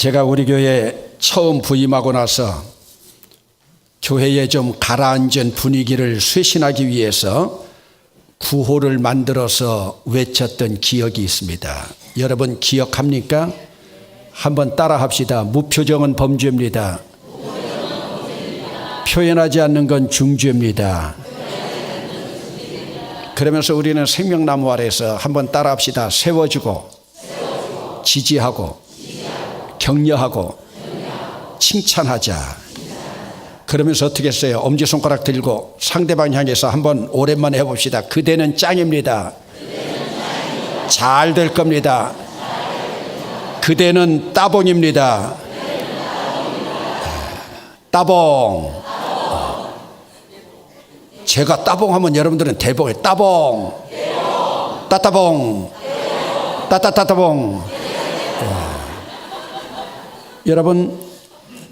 제가 우리 교회에 처음 부임하고 나서 교회에 좀 가라앉은 분위기를 쇄신하기 위해서 구호를 만들어서 외쳤던 기억이 있습니다. 여러분 기억합니까? 한번 따라 합시다. 무표정은 범죄입니다. 표현하지 않는 건 중죄입니다. 그러면서 우리는 생명나무 아래에서 한번 따라 합시다. 세워주고 지지하고 격려하고 칭찬하자. 그러면서 어떻게 했어요? 엄지손가락 들고 상대방 향해서 한번 오랜만에 해봅시다. 그대는 짱입니다. 잘 될 겁니다. 그대는 따봉입니다. 따봉. 제가 따봉하면 여러분들은 대봉에 따봉, 따따봉, 따따따따봉. 여러분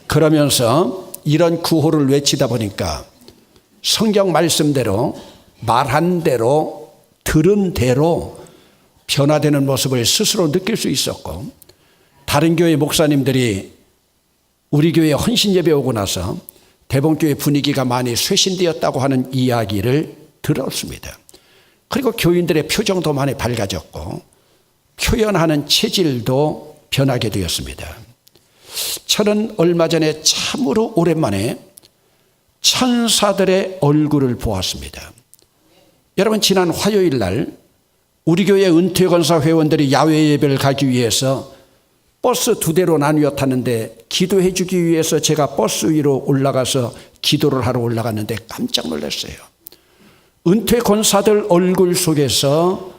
그러면서 이런 구호를 외치다 보니까 성경 말씀대로 말한 대로 들은 대로 변화되는 모습을 스스로 느낄 수 있었고, 다른 교회 목사님들이 우리 교회에 헌신 예배 오고 나서 대봉교회 분위기가 많이 쇄신되었다고 하는 이야기를 들었습니다. 그리고 교인들의 표정도 많이 밝아졌고 표현하는 체질도 변하게 되었습니다. 저는 얼마 전에 참으로 오랜만에 천사들의 얼굴을 보았습니다. 여러분 지난 화요일 날 우리 교회 은퇴건사 회원들이 야외 예배를 가기 위해서 버스 2대로 나뉘어 탔는데 기도해 주기 위해서 제가 버스 위로 올라가서 기도를 하러 올라갔는데 깜짝 놀랐어요. 은퇴건사들 얼굴 속에서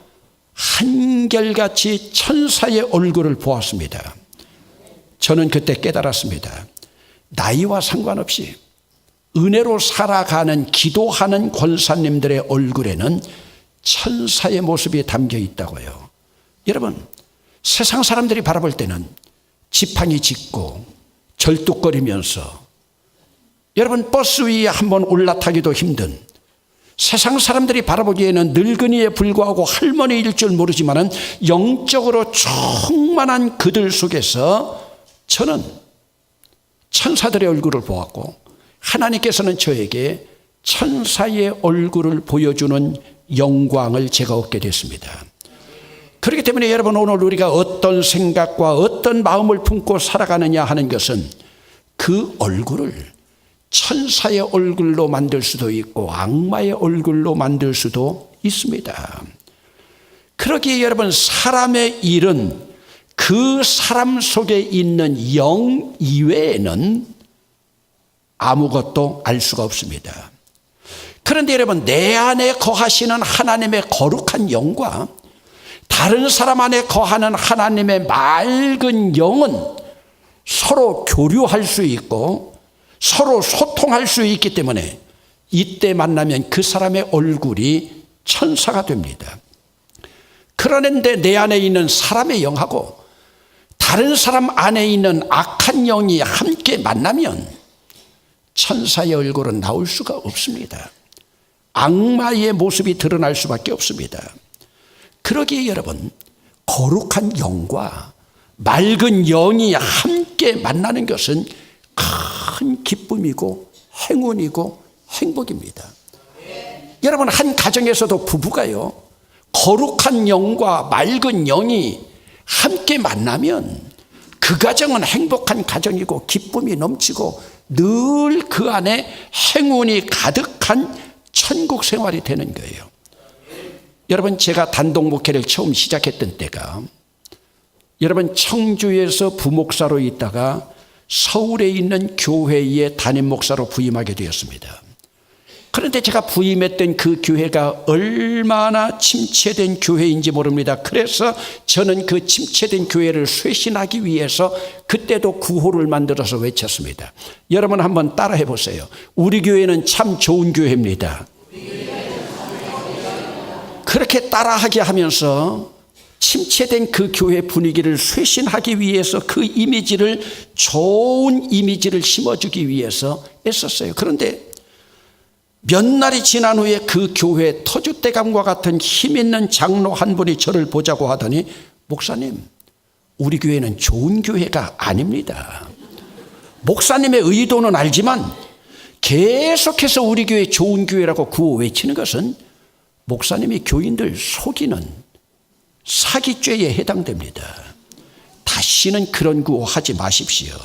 한결같이 천사의 얼굴을 보았습니다. 저는 그때 깨달았습니다. 나이와 상관없이 은혜로 살아가는 기도하는 권사님들의 얼굴에는 천사의 모습이 담겨 있다고요. 여러분 세상 사람들이 바라볼 때는 지팡이 짚고 절뚝거리면서 여러분 버스 위에 한번 올라타기도 힘든 세상 사람들이 바라보기에는 늙은이에 불과하고 할머니일 줄 모르지만 영적으로 충만한 그들 속에서 저는 천사들의 얼굴을 보았고 하나님께서는 저에게 천사의 얼굴을 보여주는 영광을 제가 얻게 됐습니다. 그렇기 때문에 여러분 오늘 우리가 어떤 생각과 어떤 마음을 품고 살아가느냐 하는 것은 그 얼굴을 천사의 얼굴로 만들 수도 있고 악마의 얼굴로 만들 수도 있습니다. 그러기에 여러분 사람의 일은 그 사람 속에 있는 영 이외에는 아무것도 알 수가 없습니다. 그런데 여러분 내 안에 거하시는 하나님의 거룩한 영과 다른 사람 안에 거하는 하나님의 맑은 영은 서로 교류할 수 있고 서로 소통할 수 있기 때문에 이때 만나면 그 사람의 얼굴이 천사가 됩니다. 그런데 내 안에 있는 사람의 영하고 다른 사람 안에 있는 악한 영이 함께 만나면 천사의 얼굴은 나올 수가 없습니다. 악마의 모습이 드러날 수밖에 없습니다. 그러기에 여러분 거룩한 영과 맑은 영이 함께 만나는 것은 큰 기쁨이고 행운이고 행복입니다. 여러분 한 가정에서도 부부가요 거룩한 영과 맑은 영이 함께 만나면 그 가정은 행복한 가정이고 기쁨이 넘치고 늘 그 안에 행운이 가득한 천국 생활이 되는 거예요. 여러분 제가 단독 목회를 처음 시작했던 때가 여러분 청주에서 부목사로 있다가 서울에 있는 교회의 담임 목사로 부임하게 되었습니다. 그런데 제가 부임했던 그 교회가 얼마나 침체된 교회인지 모릅니다. 그래서 저는 그 침체된 교회를 쇄신하기 위해서 그때도 구호를 만들어서 외쳤습니다. 여러분 한번 따라해 보세요. 우리 교회는 참 좋은 교회입니다. 그렇게 따라하게 하면서 침체된 그 교회 분위기를 쇄신하기 위해서 그 이미지를 좋은 이미지를 심어주기 위해서 애썼어요. 그런데 몇 날이 지난 후에 그 교회 터줏대감과 같은 힘 있는 장로 한 분이 저를 보자고 하더니 목사님 우리 교회는 좋은 교회가 아닙니다. 목사님의 의도는 알지만 계속해서 우리 교회 좋은 교회라고 구호 외치는 것은 목사님이 교인들 속이는 사기죄에 해당됩니다. 다시는 그런 구호 하지 마십시오.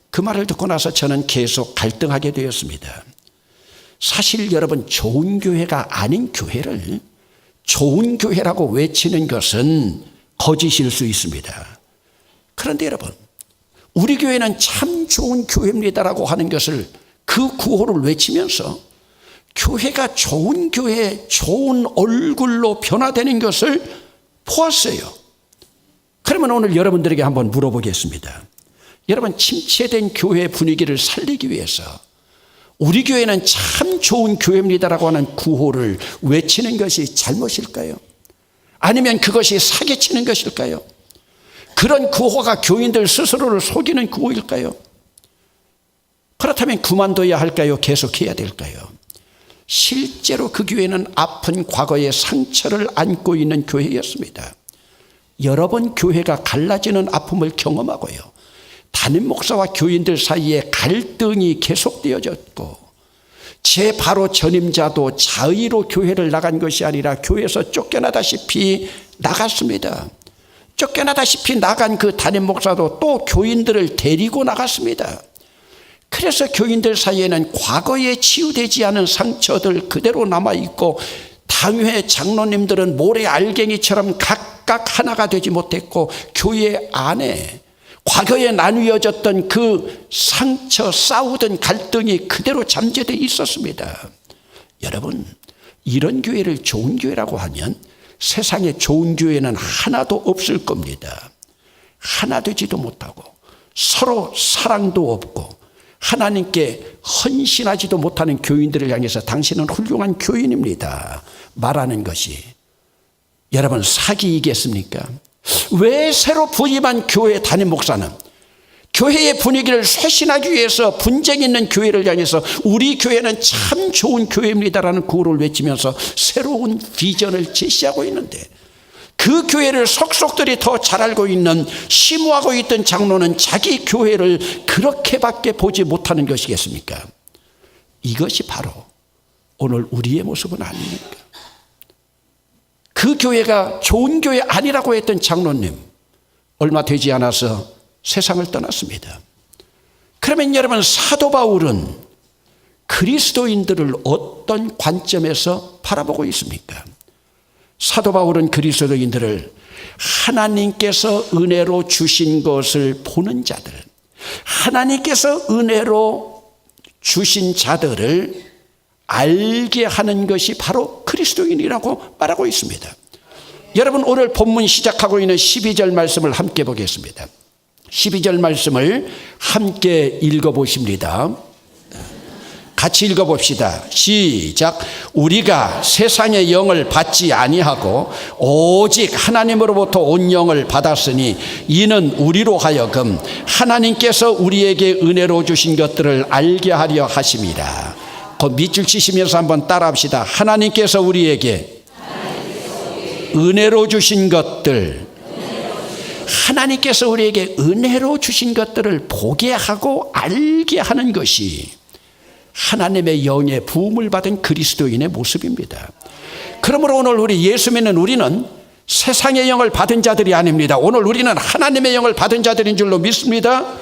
그 말을 듣고 나서 저는 계속 갈등하게 되었습니다. 사실 여러분, 좋은 교회가 아닌 교회를 좋은 교회라고 외치는 것은 거짓일 수 있습니다. 그런데 여러분, 우리 교회는 참 좋은 교회입니다라고 하는 것을, 그 구호를 외치면서 교회가 좋은 교회, 좋은 얼굴로 변화되는 것을 보았어요. 그러면 오늘 여러분들에게 한번 물어보겠습니다. 여러분, 침체된 교회 분위기를 살리기 위해서 우리 교회는 참 좋은 교회입니다라고 하는 구호를 외치는 것이 잘못일까요? 아니면 그것이 사기치는 것일까요? 그런 구호가 교인들 스스로를 속이는 구호일까요? 그렇다면 그만둬야 할까요? 계속해야 될까요? 실제로 그 교회는 아픈 과거의 상처를 안고 있는 교회였습니다. 여러 번 교회가 갈라지는 아픔을 경험하고요, 담임 목사와 교인들 사이에 갈등이 계속되어졌고, 제 바로 전임자도 자의로 교회를 나간 것이 아니라 교회에서 쫓겨나다시피 나갔습니다. 쫓겨나다시피 나간 그 담임 목사도 또 교인들을 데리고 나갔습니다. 그래서 교인들 사이에는 과거에 치유되지 않은 상처들 그대로 남아있고, 당회 장로님들은 모래 알갱이처럼 각각 하나가 되지 못했고, 교회 안에 과거에 나뉘어졌던 그 상처, 싸우던 갈등이 그대로 잠재되어 있었습니다. 여러분, 이런 교회를 좋은 교회라고 하면 세상에 좋은 교회는 하나도 없을 겁니다. 하나 되지도 못하고 서로 사랑도 없고 하나님께 헌신하지도 못하는 교인들을 향해서 당신은 훌륭한 교인입니다 말하는 것이 여러분 사기이겠습니까? 왜 새로 부임한 교회 담임 목사는 교회의 분위기를 쇄신하기 위해서 분쟁 있는 교회를 향해서 우리 교회는 참 좋은 교회입니다라는 구호를 외치면서 새로운 비전을 제시하고 있는데, 그 교회를 속속들이 더 잘 알고 있는, 심우하고 있던 장로는 자기 교회를 그렇게밖에 보지 못하는 것이겠습니까? 이것이 바로 오늘 우리의 모습은 아닙니까? 그 교회가 좋은 교회 아니라고 했던 장로님, 얼마 되지 않아서 세상을 떠났습니다. 그러면 여러분, 사도 바울은 그리스도인들을 어떤 관점에서 바라보고 있습니까? 사도 바울은 그리스도인들을 하나님께서 은혜로 주신 것을 보는 자들, 하나님께서 은혜로 주신 자들을 알게 하는 것이 바로 그리스도인이라고 말하고 있습니다. 여러분, 오늘 본문 시작하고 있는 12절 말씀을 함께 보겠습니다. 12절 말씀을 함께 읽어보십니다. 같이 읽어봅시다. 시작. 우리가 세상의 영을 받지 아니하고 오직 하나님으로부터 온 영을 받았으니 이는 우리로 하여금 하나님께서 우리에게 은혜로 주신 것들을 알게 하려 하심이라. 그 밑줄 치시면서 한번 따라합시다. 하나님께서 우리에게 은혜로 주신 것들, 하나님께서 우리에게 은혜로 주신 것들을 보게 하고 알게 하는 것이 하나님의 영의 부음을 받은 그리스도인의 모습입니다. 그러므로 오늘 우리 예수 믿는 우리는 세상의 영을 받은 자들이 아닙니다. 오늘 우리는 하나님의 영을 받은 자들인 줄로 믿습니다.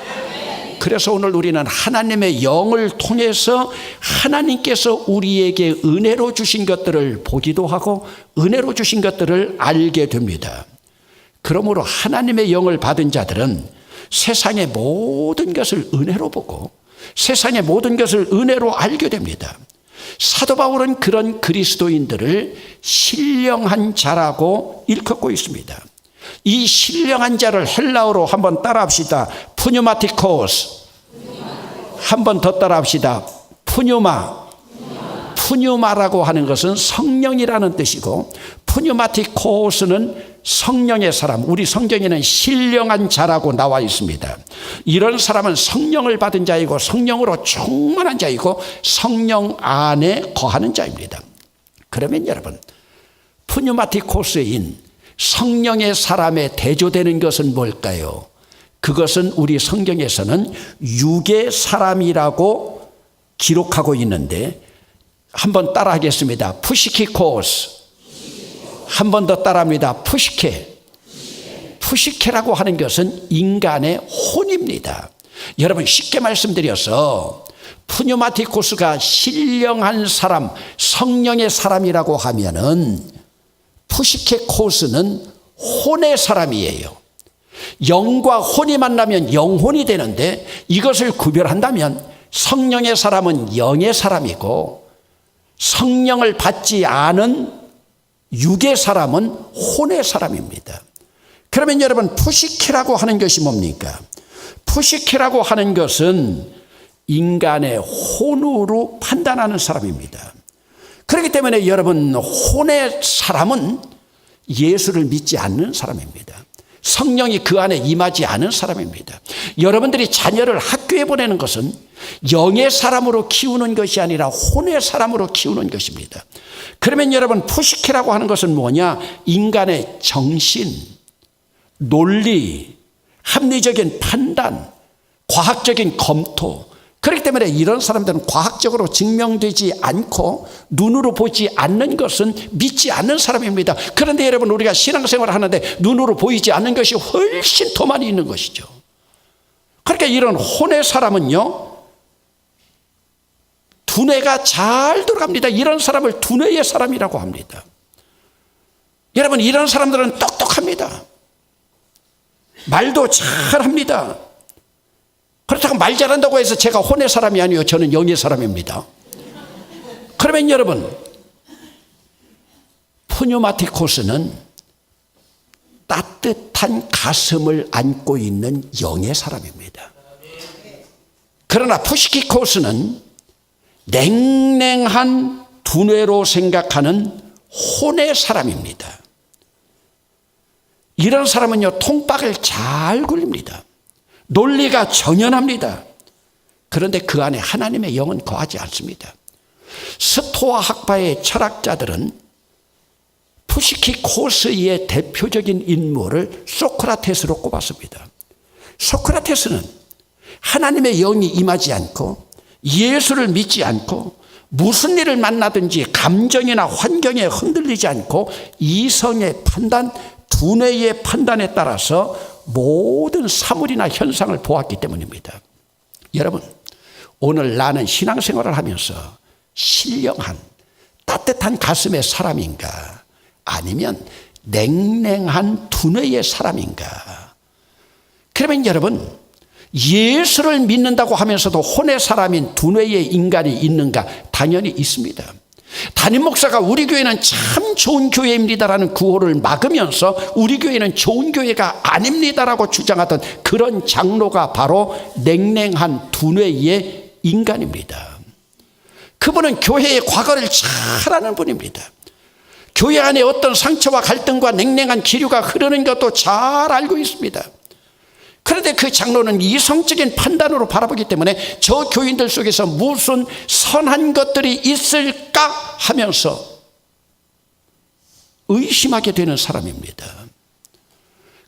그래서 오늘 우리는 하나님의 영을 통해서 하나님께서 우리에게 은혜로 주신 것들을 보기도 하고 은혜로 주신 것들을 알게 됩니다. 그러므로 하나님의 영을 받은 자들은 세상의 모든 것을 은혜로 보고 세상의 모든 것을 은혜로 알게 됩니다. 사도 바울은 그런 그리스도인들을 신령한 자라고 일컫고 있습니다. 이 신령한 자를 헬라어로 한번 따라합시다. 푸뉴마티코스. 한번 더 따라합시다. 푸뉴마. 푸뉴마라고 하는 것은 성령이라는 뜻이고, 푸뉴마티코스는 성령의 사람, 우리 성경에는 신령한 자라고 나와 있습니다. 이런 사람은 성령을 받은 자이고 성령으로 충만한 자이고 성령 안에 거하는 자입니다. 그러면 여러분, 푸뉴마티코스인 성령의 사람에 대조되는 것은 뭘까요? 그것은 우리 성경에서는 육의 사람이라고 기록하고 있는데, 한번 따라 하겠습니다. 푸시키코스. 한 번 더 따라합니다. 푸시케. 푸시케라고 하는 것은 인간의 혼입니다. 여러분, 쉽게 말씀드려서 푸뉴마티코스가 신령한 사람, 성령의 사람이라고 하면은 푸시케코스는 혼의 사람이에요. 영과 혼이 만나면 영혼이 되는데, 이것을 구별한다면 성령의 사람은 영의 사람이고 성령을 받지 않은 육의 사람은 혼의 사람입니다. 그러면 여러분, 푸시케라고 하는 것이 뭡니까? 푸시케라고 하는 것은 인간의 혼으로 판단하는 사람입니다. 그렇기 때문에 여러분, 혼의 사람은 예수를 믿지 않는 사람입니다. 성령이 그 안에 임하지 않은 사람입니다. 여러분들이 자녀를 학교에 보내는 것은 영의 사람으로 키우는 것이 아니라 혼의 사람으로 키우는 것입니다. 그러면 여러분, 푸시케라고 하는 것은 뭐냐? 인간의 정신, 논리, 합리적인 판단, 과학적인 검토. 그렇기 때문에 이런 사람들은 과학적으로 증명되지 않고 눈으로 보지 않는 것은 믿지 않는 사람입니다. 그런데 여러분, 우리가 신앙생활을 하는데 눈으로 보이지 않는 것이 훨씬 더 많이 있는 것이죠. 그러니까 이런 혼의 사람은요, 두뇌가 잘 돌아갑니다. 이런 사람을 두뇌의 사람이라고 합니다. 여러분, 이런 사람들은 똑똑합니다. 말도 잘합니다. 그렇다고 말 잘한다고 해서 제가 혼의 사람이 아니에요. 저는 영의 사람입니다. 그러면 여러분, 푸뉴마티코스는 따뜻한 가슴을 안고 있는 영의 사람입니다. 그러나 푸시키코스는 냉랭한 두뇌로 생각하는 혼의 사람입니다. 이런 사람은요, 통박을 잘 굴립니다. 논리가 정연합니다. 그런데 그 안에 하나님의 영은 거하지 않습니다. 스토아 학파의 철학자들은 푸시키코스의 대표적인 인물을 소크라테스로 꼽았습니다. 소크라테스는 하나님의 영이 임하지 않고 예수를 믿지 않고 무슨 일을 만나든지 감정이나 환경에 흔들리지 않고 이성의 판단, 두뇌의 판단에 따라서 모든 사물이나 현상을 보았기 때문입니다. 여러분, 오늘 나는 신앙생활을 하면서 신령한 따뜻한 가슴의 사람인가, 아니면 냉랭한 두뇌의 사람인가? 그러면 여러분, 예수를 믿는다고 하면서도 혼의 사람인 두뇌의 인간이 있는가? 당연히 있습니다. 담임 목사가 우리 교회는 참 좋은 교회입니다라는 구호를 막으면서 우리 교회는 좋은 교회가 아닙니다라고 주장하던 그런 장로가 바로 냉랭한 두뇌의 인간입니다. 그분은 교회의 과거를 잘 아는 분입니다. 교회 안에 어떤 상처와 갈등과 냉랭한 기류가 흐르는 것도 잘 알고 있습니다. 그런데 그 장로는 이성적인 판단으로 바라보기 때문에 저 교인들 속에서 무슨 선한 것들이 있을까 하면서 의심하게 되는 사람입니다.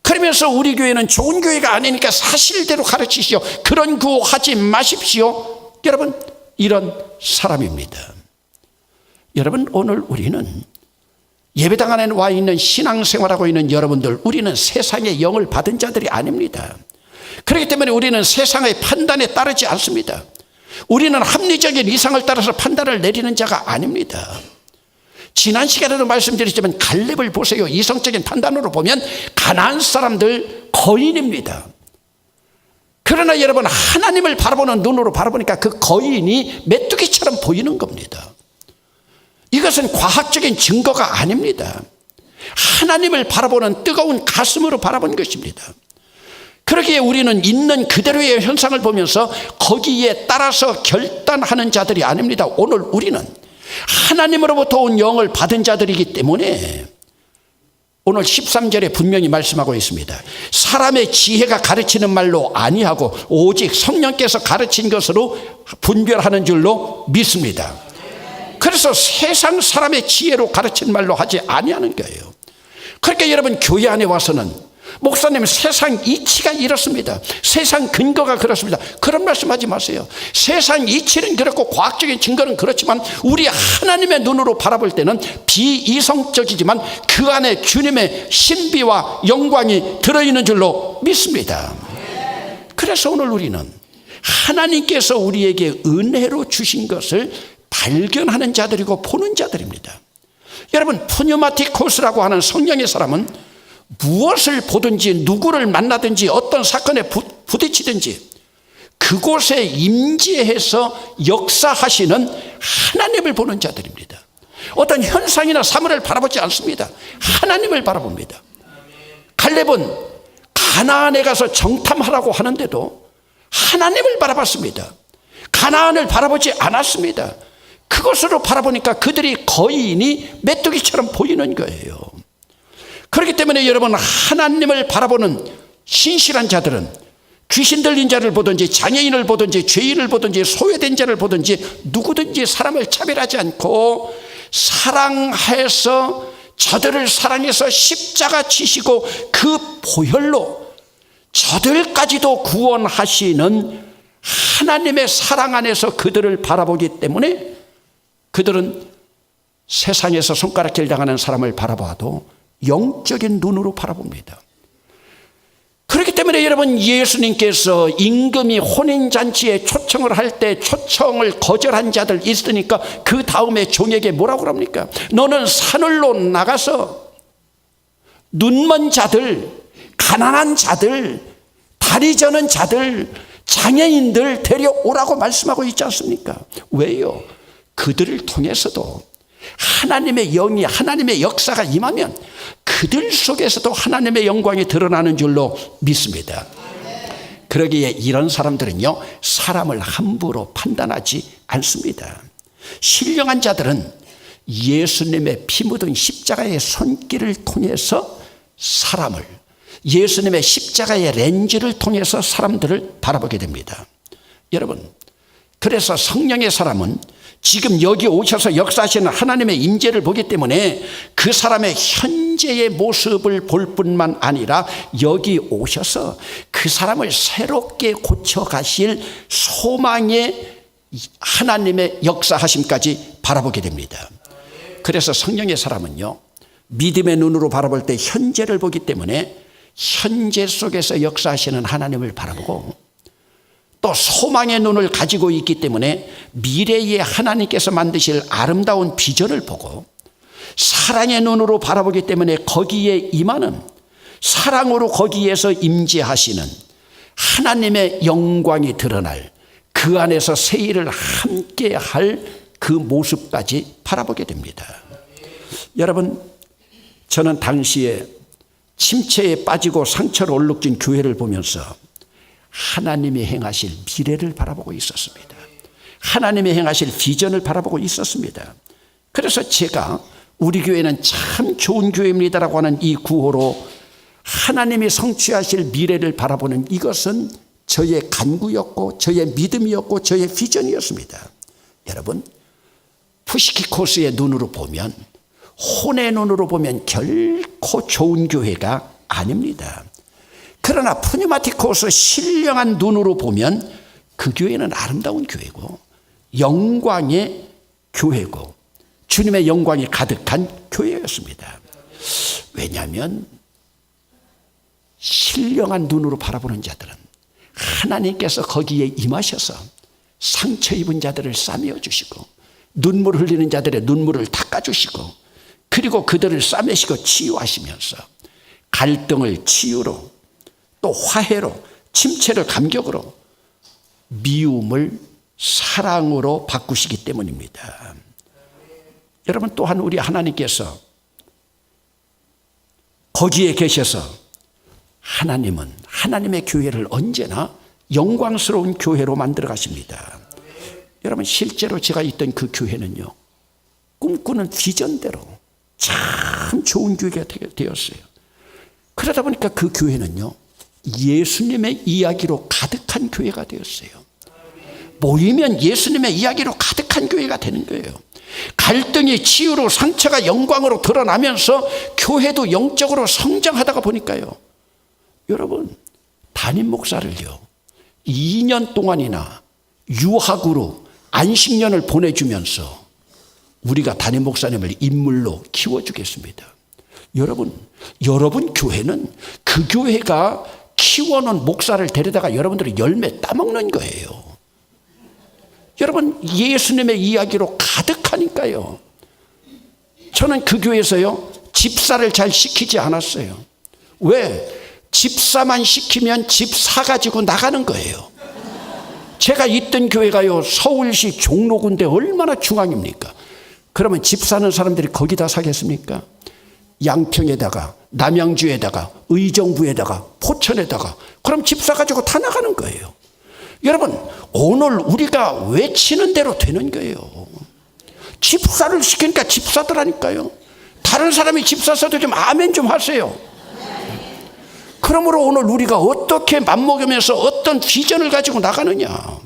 그러면서 우리 교회는 좋은 교회가 아니니까 사실대로 가르치시오, 그런 구호하지 마십시오. 여러분, 이런 사람입니다. 여러분, 오늘 우리는 예배당 안에 와 있는 신앙생활하고 있는 여러분들, 우리는 세상의 영을 받은 자들이 아닙니다. 그렇기 때문에 우리는 세상의 판단에 따르지 않습니다. 우리는 합리적인 이상을 따라서 판단을 내리는 자가 아닙니다. 지난 시간에도 말씀드렸지만 갈렙을 보세요. 이성적인 판단으로 보면 가나안 사람들 거인입니다. 그러나 여러분, 하나님을 바라보는 눈으로 바라보니까 그 거인이 메뚜기처럼 보이는 겁니다. 이것은 과학적인 증거가 아닙니다. 하나님을 바라보는 뜨거운 가슴으로 바라본 것입니다. 그러기에 우리는 있는 그대로의 현상을 보면서 거기에 따라서 결단하는 자들이 아닙니다. 오늘 우리는 하나님으로부터 온 영을 받은 자들이기 때문에 오늘 13절에 분명히 말씀하고 있습니다. 사람의 지혜가 가르치는 말로 아니하고 오직 성령께서 가르친 것으로 분별하는 줄로 믿습니다. 그래서 세상 사람의 지혜로 가르친 말로 하지 아니하는 거예요. 그러니까 여러분, 교회 안에 와서는 목사님, 세상 이치가 이렇습니다, 세상 근거가 그렇습니다, 그런 말씀하지 마세요. 세상 이치는 그렇고 과학적인 증거는 그렇지만 우리 하나님의 눈으로 바라볼 때는 비이성적이지만 그 안에 주님의 신비와 영광이 들어있는 줄로 믿습니다. 그래서 오늘 우리는 하나님께서 우리에게 은혜로 주신 것을 발견하는 자들이고 보는 자들입니다. 여러분, 푸뉴마티코스라고 하는 성령의 사람은 무엇을 보든지 누구를 만나든지 어떤 사건에 부딪히든지 그곳에 임재해서 역사하시는 하나님을 보는 자들입니다. 어떤 현상이나 사물을 바라보지 않습니다. 하나님을 바라봅니다. 갈렙은 가나안에 가서 정탐하라고 하는데도 하나님을 바라봤습니다. 가나안을 바라보지 않았습니다. 그것으로 바라보니까 그들이 거인이 메뚜기처럼 보이는 거예요. 그렇기 때문에 여러분, 하나님을 바라보는 신실한 자들은 귀신 들린 자를 보든지 장애인을 보든지 죄인을 보든지 소외된 자를 보든지 누구든지 사람을 차별하지 않고 사랑해서 저들을 사랑해서 십자가 지시고 그 보혈로 저들까지도 구원하시는 하나님의 사랑 안에서 그들을 바라보기 때문에 그들은 세상에서 손가락질 당하는 사람을 바라봐도 영적인 눈으로 바라봅니다. 그렇기 때문에 여러분, 예수님께서 임금이 혼인잔치에 초청을 할 때 초청을 거절한 자들 있으니까 그 다음에 종에게 뭐라고 그럽니까? 너는 산으로 나가서 눈먼 자들, 가난한 자들, 다리 저는 자들, 장애인들 데려오라고 말씀하고 있지 않습니까? 왜요? 그들을 통해서도 하나님의 영이, 하나님의 역사가 임하면 그들 속에서도 하나님의 영광이 드러나는 줄로 믿습니다. 그러기에 이런 사람들은요, 사람을 함부로 판단하지 않습니다. 신령한 자들은 예수님의 피 묻은 십자가의 손길을 통해서 사람을, 예수님의 십자가의 렌즈를 통해서 사람들을 바라보게 됩니다. 여러분, 그래서 성령의 사람은 지금 여기 오셔서 역사하시는 하나님의 임재를 보기 때문에 그 사람의 현재의 모습을 볼 뿐만 아니라 여기 오셔서 그 사람을 새롭게 고쳐가실 소망의 하나님의 역사하심까지 바라보게 됩니다. 그래서 성령의 사람은요, 믿음의 눈으로 바라볼 때 현재를 보기 때문에 현재 속에서 역사하시는 하나님을 바라보고 또 소망의 눈을 가지고 있기 때문에 미래에 하나님께서 만드실 아름다운 비전을 보고 사랑의 눈으로 바라보기 때문에 거기에 임하는, 사랑으로 거기에서 임재하시는 하나님의 영광이 드러날 그 안에서 새 일을 함께 할 그 모습까지 바라보게 됩니다. 여러분, 저는 당시에 침체에 빠지고 상처를 얼룩진 교회를 보면서 하나님이 행하실 미래를 바라보고 있었습니다. 하나님이 행하실 비전을 바라보고 있었습니다. 그래서 제가 우리 교회는 참 좋은 교회입니다라고 하는 이 구호로 하나님이 성취하실 미래를 바라보는 이것은 저의 간구였고 저의 믿음이었고 저의 비전이었습니다. 여러분, 푸시키코스의 눈으로 보면, 혼의 눈으로 보면 결코 좋은 교회가 아닙니다. 그러나 푸뉴마티코스 신령한 눈으로 보면 그 교회는 아름다운 교회고 영광의 교회고 주님의 영광이 가득한 교회였습니다. 왜냐하면 신령한 눈으로 바라보는 자들은 하나님께서 거기에 임하셔서 상처 입은 자들을 싸매어 주시고 눈물 흘리는 자들의 눈물을 닦아주시고 그리고 그들을 싸매시고 치유하시면서 갈등을 치유로 또 화해로, 침체를 감격으로, 미움을 사랑으로 바꾸시기 때문입니다. 여러분, 또한 우리 하나님께서 거기에 계셔서 하나님은 하나님의 교회를 언제나 영광스러운 교회로 만들어 가십니다. 여러분, 실제로 제가 있던 그 교회는요, 꿈꾸는 비전대로 참 좋은 교회가 되었어요. 그러다 보니까 그 교회는요, 예수님의 이야기로 가득한 교회가 되었어요. 모이면 예수님의 이야기로 가득한 교회가 되는 거예요. 갈등이 치유로 상처가 영광으로 드러나면서 교회도 영적으로 성장하다가 보니까요. 여러분, 담임 목사를요 2년 동안이나 유학으로 안식년을 보내주면서 우리가 담임 목사님을 인물로 키워주겠습니다. 여러분 교회는 그 교회가 키워놓은 목사를 데려다가 여러분들이 열매 따먹는 거예요. 여러분, 예수님의 이야기로 가득하니까요. 저는 그 교회에서요 집사를 잘 시키지 않았어요. 왜? 집사만 시키면 집 사가지고 나가는 거예요. 제가 있던 교회가요 서울시 종로구인데 얼마나 중앙입니까? 그러면 집 사는 사람들이 거기다 사겠습니까? 양평에다가 남양주에다가 의정부에다가 포천에다가 그럼 집 사가지고 다 나가는 거예요. 여러분, 오늘 우리가 외치는 대로 되는 거예요. 집사를 시키니까 집사더라니까요. 다른 사람이 집사서도 좀 아멘 좀 하세요. 그러므로 오늘 우리가 어떻게 맘먹으면서 어떤 비전을 가지고 나가느냐.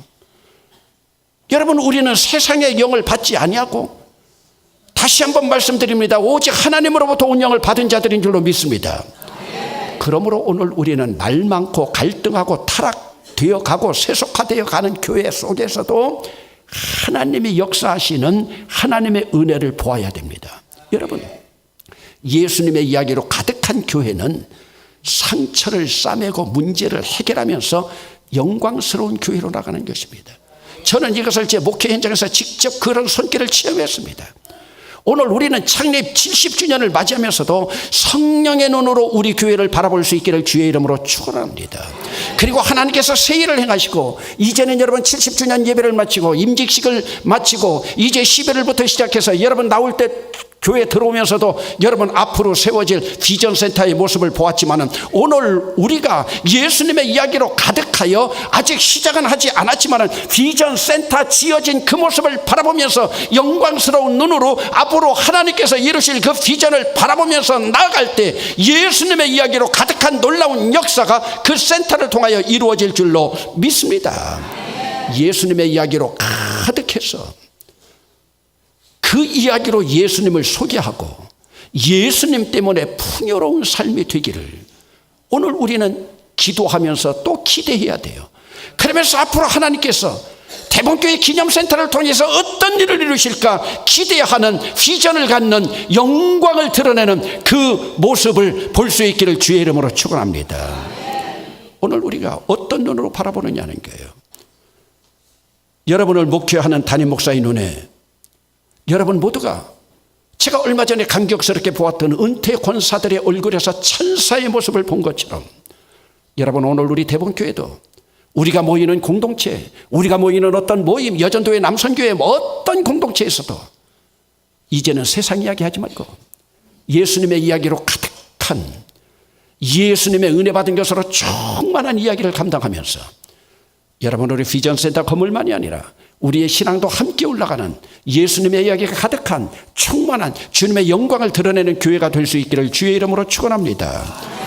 여러분, 우리는 세상의 영을 받지 아니하고 다시 한번 말씀드립니다. 오직 하나님으로부터 온 영을 받은 자들인 줄로 믿습니다. 그러므로 오늘 우리는 말 많고 갈등하고 타락되어 가고 세속화되어 가는 교회 속에서도 하나님이 역사하시는 하나님의 은혜를 보아야 됩니다. 여러분, 예수님의 이야기로 가득한 교회는 상처를 싸매고 문제를 해결하면서 영광스러운 교회로 나가는 것입니다. 저는 이것을 제 목회 현장에서 직접 그런 손길을 체험했습니다. 오늘 우리는 창립 70주년을 맞이하면서도 성령의 눈으로 우리 교회를 바라볼 수 있기를 주의 이름으로 축원합니다. 그리고 하나님께서 새 일을 행하시고 이제는 여러분 70주년 예배를 마치고 임직식을 마치고 이제 11월부터 시작해서 여러분 나올 때 교회 들어오면서도 여러분 앞으로 세워질 비전센터의 모습을 보았지만은 오늘 우리가 예수님의 이야기로 가득하여 아직 시작은 하지 않았지만은 비전센터 지어진 그 모습을 바라보면서 영광스러운 눈으로 앞으로 하나님께서 이루실 그 비전을 바라보면서 나아갈 때 예수님의 이야기로 가득한 놀라운 역사가 그 센터를 통하여 이루어질 줄로 믿습니다. 예수님의 이야기로 가득해서 그 이야기로 예수님을 소개하고 예수님 때문에 풍요로운 삶이 되기를 오늘 우리는 기도하면서 또 기대해야 돼요. 그러면서 앞으로 하나님께서 대본교회 기념센터를 통해서 어떤 일을 이루실까 기대하는 비전을 갖는 영광을 드러내는 그 모습을 볼 수 있기를 주의 이름으로 축원합니다. 오늘 우리가 어떤 눈으로 바라보느냐는 거예요. 여러분을 목회하는 담임 목사의 눈에 여러분 모두가 제가 얼마 전에 감격스럽게 보았던 은퇴 권사들의 얼굴에서 천사의 모습을 본 것처럼 여러분 오늘 우리 대본교회도 우리가 모이는 공동체, 우리가 모이는 어떤 모임, 여전도회 남선교회 어떤 공동체에서도 이제는 세상 이야기 하지 말고 예수님의 이야기로 가득한 예수님의 은혜 받은 것으로 충만한 이야기를 감당하면서 여러분 우리 비전센터 건물만이 아니라 우리의 신앙도 함께 올라가는 예수님의 이야기가 가득한 충만한 주님의 영광을 드러내는 교회가 될 수 있기를 주의 이름으로 축원합니다.